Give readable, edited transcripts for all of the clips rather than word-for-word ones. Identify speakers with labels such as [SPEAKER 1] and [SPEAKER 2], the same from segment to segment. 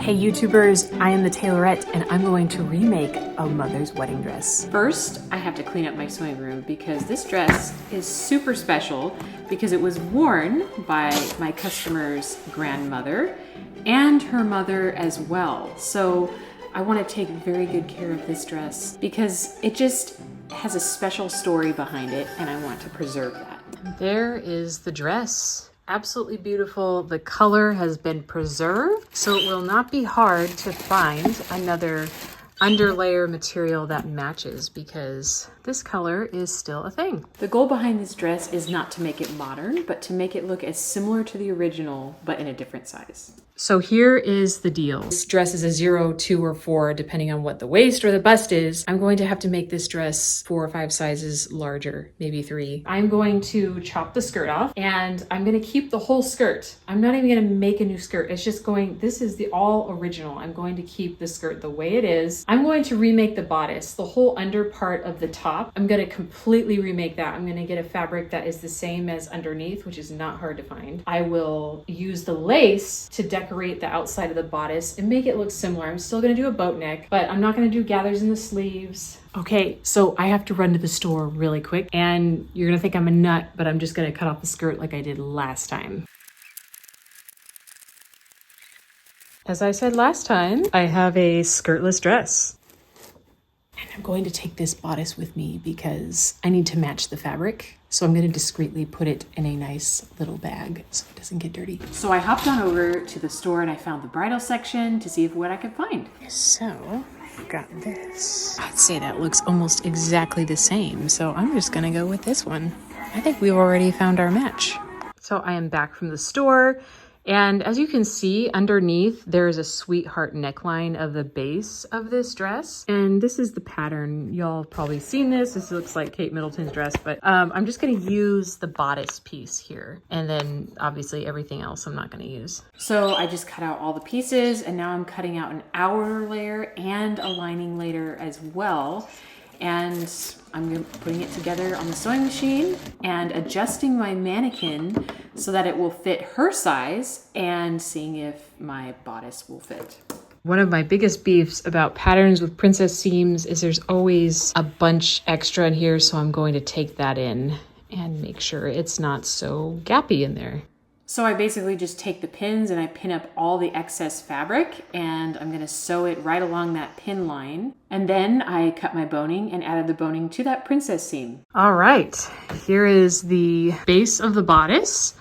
[SPEAKER 1] Hey YouTubers, I am the Tailorette and I'm going to remake a mother's wedding dress.
[SPEAKER 2] First, I have to clean up my sewing room because this dress is super special because it was worn by my customer's grandmother and her mother as well. So I want to take very good care of this dress because it just has a special story behind it and I want to preserve that.
[SPEAKER 1] There is the dress. Absolutely beautiful. The color has been preserved, so it will not be hard to find another underlayer material that matches because this color is still a thing.
[SPEAKER 2] The goal behind this dress is not to make it modern, but to make it look as similar to the original, but in a different size.
[SPEAKER 1] So here is the deal. This dress is a 0, 2, or 4, depending on what the waist or the bust is. I'm going to have to make this dress 4 or 5 sizes larger, maybe 3. I'm going to chop the skirt off and I'm going to keep the whole skirt. I'm not even going to make a new skirt. It's just going, this is the all original. I'm going to keep the skirt the way it is. I'm going to remake the bodice, the whole under part of the top. I'm going to completely remake that. I'm going to get a fabric that is the same as underneath, which is not hard to find. I will use the lace to decorate the outside of the bodice and make it look similar. I'm still going to do a boat neck, but I'm not going to do gathers in the sleeves. Okay, so I have to run to the store really quick and you're going to think I'm a nut, but I'm just going to cut off the skirt like I did last time. As I said last time, I have a skirtless dress. And I'm going to take this bodice with me because I need to match the fabric. So I'm going to discreetly put it in a nice little bag so it doesn't get dirty.
[SPEAKER 2] So I hopped on over to the store and I found the bridal section to see what I could find.
[SPEAKER 1] So I've got this. I'd say that looks almost exactly the same. So I'm just going to go with this one. I think we've already found our match. So I am back from the store. And as you can see underneath, there's a sweetheart neckline of the base of this dress. And this is the pattern. Y'all have probably seen this. This looks like Kate Middleton's dress, but I'm just gonna use the bodice piece here. And then obviously everything else I'm not gonna use.
[SPEAKER 2] So I just cut out all the pieces and now I'm cutting out an outer layer and a lining layer as well. And I'm putting it together on the sewing machine and adjusting my mannequin so that it will fit her size and seeing if my bodice will fit.
[SPEAKER 1] One of my biggest beefs about patterns with princess seams is there's always a bunch extra in here, so I'm going to take that in and make sure it's not so gappy in there.
[SPEAKER 2] So I basically just take the pins and I pin up all the excess fabric and I'm gonna sew it right along that pin line. And then I cut my boning and added the boning to that princess seam.
[SPEAKER 1] All right, here is the base of the bodice.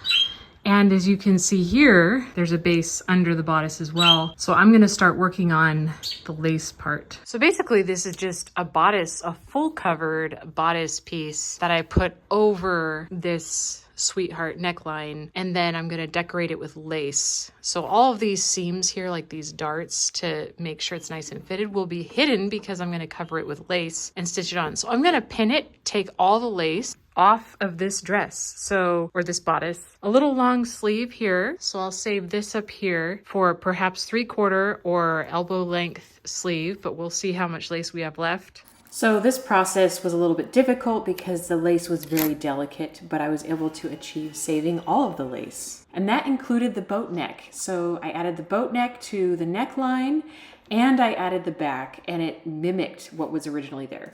[SPEAKER 1] And as you can see here, there's a base under the bodice as well. So I'm gonna start working on the lace part. So basically this is just a bodice, a full covered bodice piece that I put over this sweetheart neckline, and then I'm going to decorate it with lace. So all of these seams here, like these darts to make sure it's nice and fitted, will be hidden because I'm going to cover it with lace and stitch it on. So I'm going to pin it, take all the lace off of this dress, or this bodice. A little long sleeve here, so I'll save this up here for perhaps 3/4 or elbow length sleeve, but we'll see how much lace we have left.
[SPEAKER 2] So this process was a little bit difficult because the lace was very delicate, but I was able to achieve saving all of the lace. And that included the boat neck. So I added the boat neck to the neckline and I added the back and it mimicked what was originally there.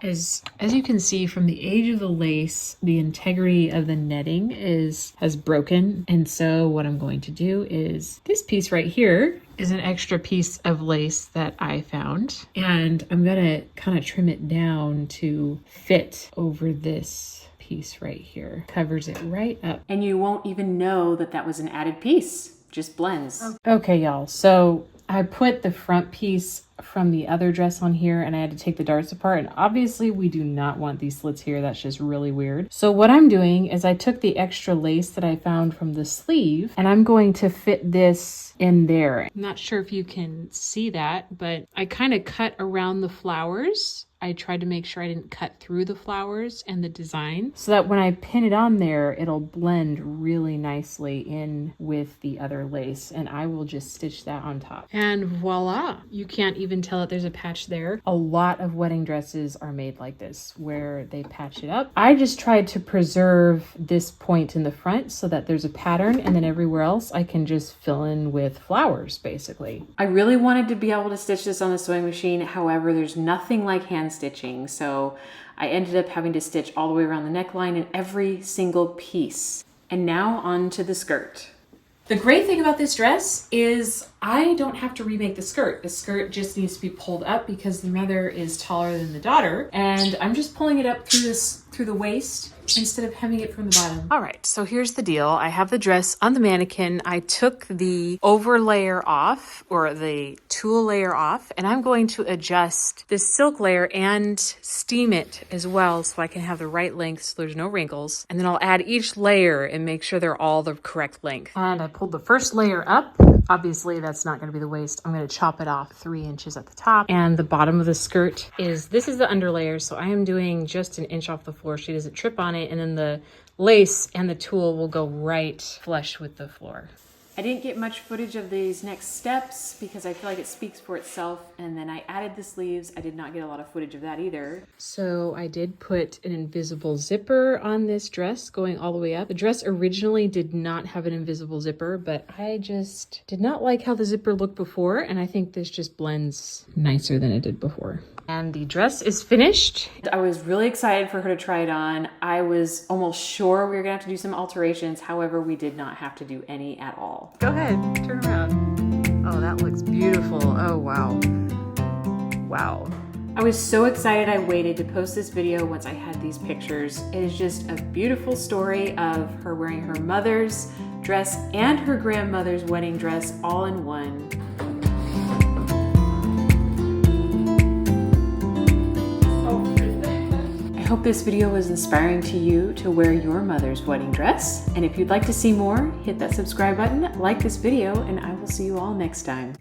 [SPEAKER 1] As you can see from the age of the lace, the integrity of the netting has broken. And so what I'm going to do is this piece right here is an extra piece of lace that I found. And I'm gonna kind of trim it down to fit over this piece right here. Covers it right up.
[SPEAKER 2] And you won't even know that that was an added piece, just blends.
[SPEAKER 1] Okay, y'all, so I put the front piece from the other dress on here and I had to take the darts apart, and obviously we do not want these slits here. That's just really weird. So what I'm doing is I took the extra lace that I found from the sleeve and I'm going to fit this in there. I'm not sure if you can see that, but I kind of cut around the flowers I tried to make sure I didn't cut through the flowers and the design so that when I pin it on there, it'll blend really nicely in with the other lace, and I will just stitch that on top. And voila, you can't even tell that there's a patch there. A lot of wedding dresses are made like this, where they patch it up. I just tried to preserve this point in the front so that there's a pattern, and then everywhere else I can just fill in with flowers, basically.
[SPEAKER 2] I really wanted to be able to stitch this on the sewing machine. However, there's nothing like hand stitching. So I ended up having to stitch all the way around the neckline in every single piece. And now on to the skirt. The great thing about this dress is I don't have to remake the skirt. The skirt just needs to be pulled up because the mother is taller than the daughter. And I'm just pulling it up through the waist instead of hemming it from the bottom. All right, so here's the deal. I have the dress on the mannequin. I took the over layer off, or the tulle layer off, and I'm going to adjust this silk layer and steam it as well so I can have the right length so there's no wrinkles. And then I'll add each layer and make sure they're all the correct length. And I pulled the first layer up. Obviously, that's not going to be the waist. I'm going to chop it off 3 inches at the top. And the bottom of the skirt this is the underlayer. So I am doing just 1 inch off the floor. She doesn't trip on it. And then the lace and the tulle will go right flush with the floor. I didn't get much footage of these next steps because I feel like it speaks for itself. And then I added the sleeves. I did not get a lot of footage of that either. So I did put an invisible zipper on this dress going all the way up. The dress originally did not have an invisible zipper, but I just did not like how the zipper looked before. And I think this just blends nicer than it did before. And the dress is finished. I was really excited for her to try it on. I was almost sure we were gonna have to do some alterations. However, we did not have to do any at all. Go ahead, turn around. Oh, that looks beautiful. Oh, wow. Wow. I was so excited I waited to post this video once I had these pictures. It is just a beautiful story of her wearing her mother's dress and her grandmother's wedding dress all in one. I hope this video was inspiring to you to wear your mother's wedding dress. And if you'd like to see more, hit that subscribe button, like this video, and I will see you all next time.